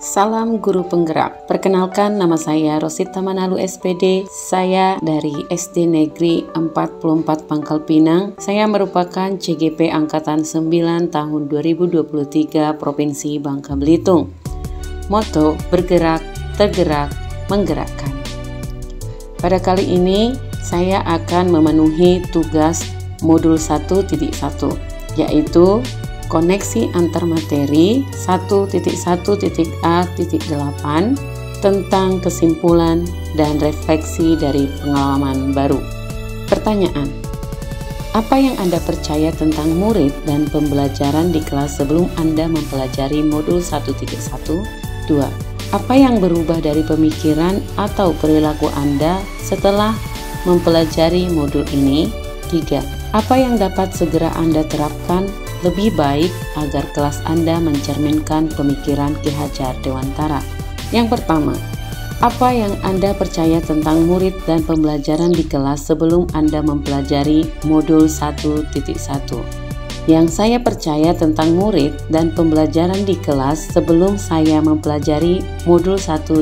Salam Guru Penggerak. Perkenalkan, nama saya Rosita Manalu SPD. Saya dari SD Negeri 44 Pangkal Pinang. Saya merupakan CGP Angkatan 9 tahun 2023 Provinsi Bangka Belitung. Moto bergerak, tergerak, menggerakkan. Pada kali ini saya akan memenuhi tugas modul 1.1, yaitu koneksi antar materi 1.1.A.8 tentang kesimpulan dan refleksi dari pengalaman baru. Pertanyaan: apa yang Anda percaya tentang murid dan pembelajaran di kelas sebelum Anda mempelajari modul 1.1? 2. Apa yang berubah dari pemikiran atau perilaku Anda setelah mempelajari modul ini? 3. Apa yang dapat segera Anda terapkan lebih baik agar kelas Anda mencerminkan pemikiran Ki Hajar Dewantara? Yang pertama, apa yang Anda percaya tentang murid dan pembelajaran di kelas sebelum Anda mempelajari modul 1.1? Yang saya percaya tentang murid dan pembelajaran di kelas sebelum saya mempelajari modul 1.1,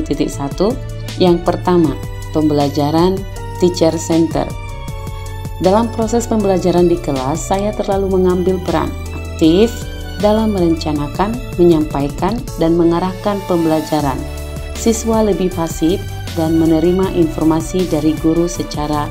yang pertama, pembelajaran teacher center. Dalam proses pembelajaran di kelas, saya terlalu mengambil peran aktif dalam merencanakan, menyampaikan, dan mengarahkan pembelajaran. Siswa lebih pasif dan menerima informasi dari guru secara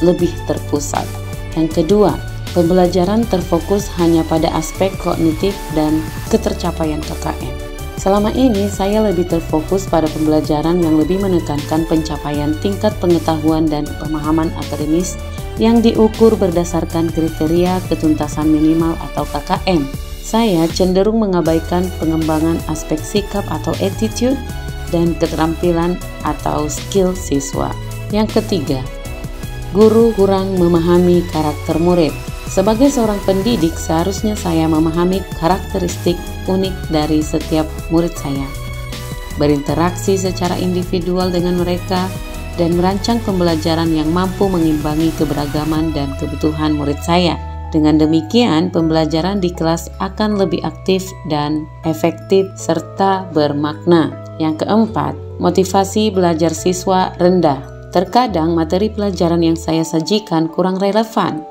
lebih terpusat. Yang kedua, pembelajaran terfokus hanya pada aspek kognitif dan ketercapaian KKM. Selama ini, saya lebih terfokus pada pembelajaran yang lebih menekankan pencapaian tingkat pengetahuan dan pemahaman akademis yang diukur berdasarkan kriteria ketuntasan minimal atau KKM. Saya cenderung mengabaikan pengembangan aspek sikap atau attitude dan keterampilan atau skill siswa. Yang ketiga, guru kurang memahami karakter murid. Sebagai seorang pendidik, seharusnya saya memahami karakteristik unik dari setiap murid saya, berinteraksi secara individual dengan mereka, dan merancang pembelajaran yang mampu mengimbangi keberagaman dan kebutuhan murid saya. Dengan demikian, pembelajaran di kelas akan lebih aktif dan efektif serta bermakna. Yang keempat, motivasi belajar siswa rendah. Terkadang materi pelajaran yang saya sajikan kurang relevan.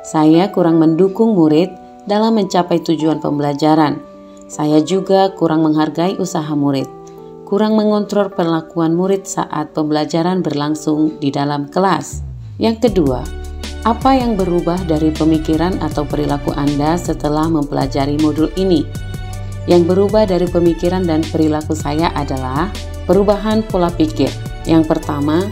Saya kurang mendukung murid dalam mencapai tujuan pembelajaran. Saya juga kurang menghargai usaha murid, kurang mengontrol perlakuan murid saat pembelajaran berlangsung di dalam kelas. Yang kedua, apa yang berubah dari pemikiran atau perilaku Anda setelah mempelajari modul ini? Yang berubah dari pemikiran dan perilaku saya adalah perubahan pola pikir. Yang pertama,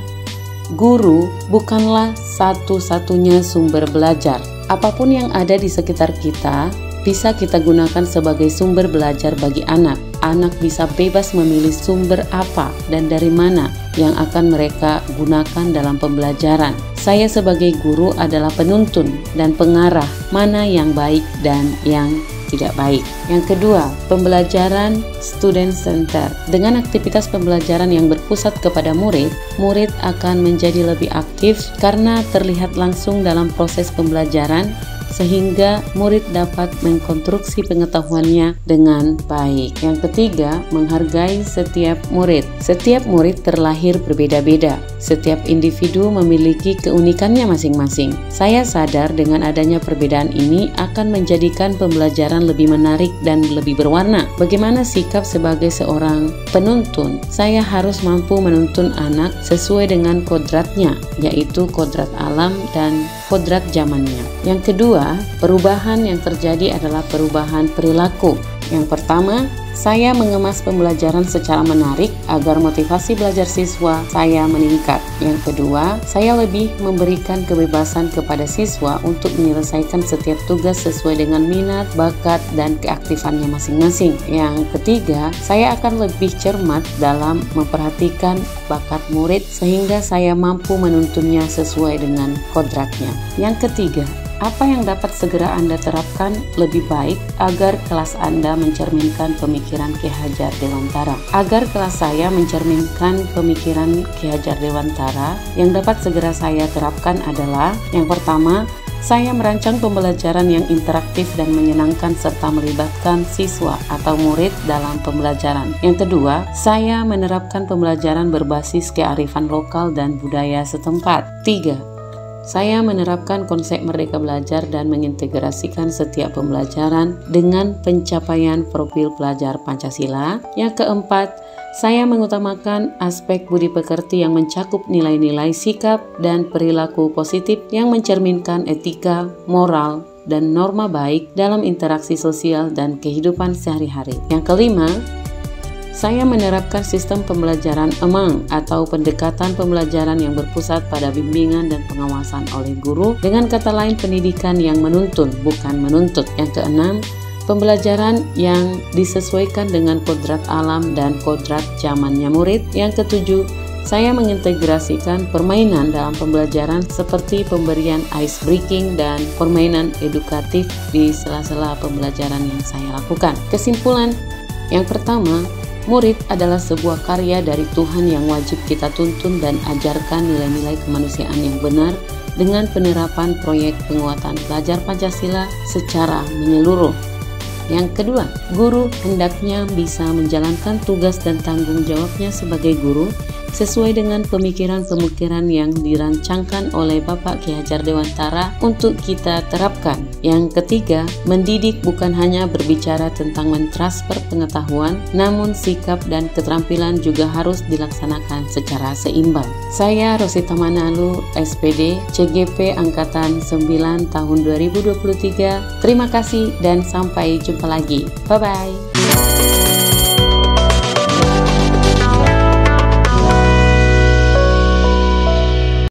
guru bukanlah satu-satunya sumber belajar. Apapun yang ada di sekitar kita bisa kita gunakan sebagai sumber belajar bagi anak. Anak bisa bebas memilih sumber apa dan dari mana yang akan mereka gunakan dalam pembelajaran. Saya sebagai guru adalah penuntun dan pengarah mana yang baik dan yang tidak baik. Yang kedua, pembelajaran student center. Dengan aktivitas pembelajaran yang berpusat kepada murid, murid akan menjadi lebih aktif karena terlihat langsung dalam proses pembelajaran, sehingga murid dapat mengkonstruksi pengetahuannya dengan baik. Yang ketiga, menghargai setiap murid. Setiap murid terlahir berbeda-beda. Setiap individu memiliki keunikannya masing-masing. Saya sadar dengan adanya perbedaan ini akan menjadikan pembelajaran lebih menarik dan lebih berwarna. Bagaimana sikap sebagai seorang penuntun? Saya harus mampu menuntun anak sesuai dengan kodratnya, yaitu kodrat alam dan kodrat zamannya. Yang kedua, perubahan yang terjadi adalah perubahan perilaku. Yang pertama, saya mengemas pembelajaran secara menarik agar motivasi belajar siswa saya meningkat. Yang kedua, saya lebih memberikan kebebasan kepada siswa untuk menyelesaikan setiap tugas sesuai dengan minat, bakat, dan keaktifannya masing-masing. Yang ketiga, saya akan lebih cermat dalam memperhatikan bakat murid sehingga saya mampu menuntunnya sesuai dengan kodratnya. Yang ketiga, apa yang dapat segera Anda terapkan lebih baik agar kelas Anda mencerminkan pemikiran Ki Hajar Dewantara? Agar kelas saya mencerminkan pemikiran Ki Hajar Dewantara, yang dapat segera saya terapkan adalah yang pertama, saya merancang pembelajaran yang interaktif dan menyenangkan serta melibatkan siswa atau murid dalam pembelajaran. Yang kedua, saya menerapkan pembelajaran berbasis kearifan lokal dan budaya setempat. 3. Saya menerapkan konsep merdeka belajar dan mengintegrasikan setiap pembelajaran dengan pencapaian profil pelajar Pancasila. Yang keempat, saya mengutamakan aspek budi pekerti yang mencakup nilai-nilai sikap dan perilaku positif yang mencerminkan etika, moral, dan norma baik dalam interaksi sosial dan kehidupan sehari-hari. Yang kelima, saya menerapkan sistem pembelajaran EMANG atau pendekatan pembelajaran yang berpusat pada bimbingan dan pengawasan oleh guru, dengan kata lain pendidikan yang menuntun, bukan menuntut. Yang keenam, pembelajaran yang disesuaikan dengan kodrat alam dan kodrat zamannya murid. Yang ketujuh, saya mengintegrasikan permainan dalam pembelajaran seperti pemberian ice breaking dan permainan edukatif di sela-sela pembelajaran yang saya lakukan. Kesimpulan, yang pertama, murid adalah sebuah karya dari Tuhan yang wajib kita tuntun dan ajarkan nilai-nilai kemanusiaan yang benar dengan penerapan proyek penguatan pelajar Pancasila secara menyeluruh. Yang kedua, guru hendaknya bisa menjalankan tugas dan tanggung jawabnya sebagai guru sesuai dengan pemikiran-pemikiran yang dirancangkan oleh Bapak Ki Hajar Dewantara untuk kita terapkan. Yang ketiga, mendidik bukan hanya berbicara tentang mentransfer pengetahuan, namun sikap dan keterampilan juga harus dilaksanakan secara seimbang. Saya Rosita Manalu, SPD, CGP Angkatan 9 tahun 2023. Terima kasih dan sampai jumpa lagi. Bye-bye.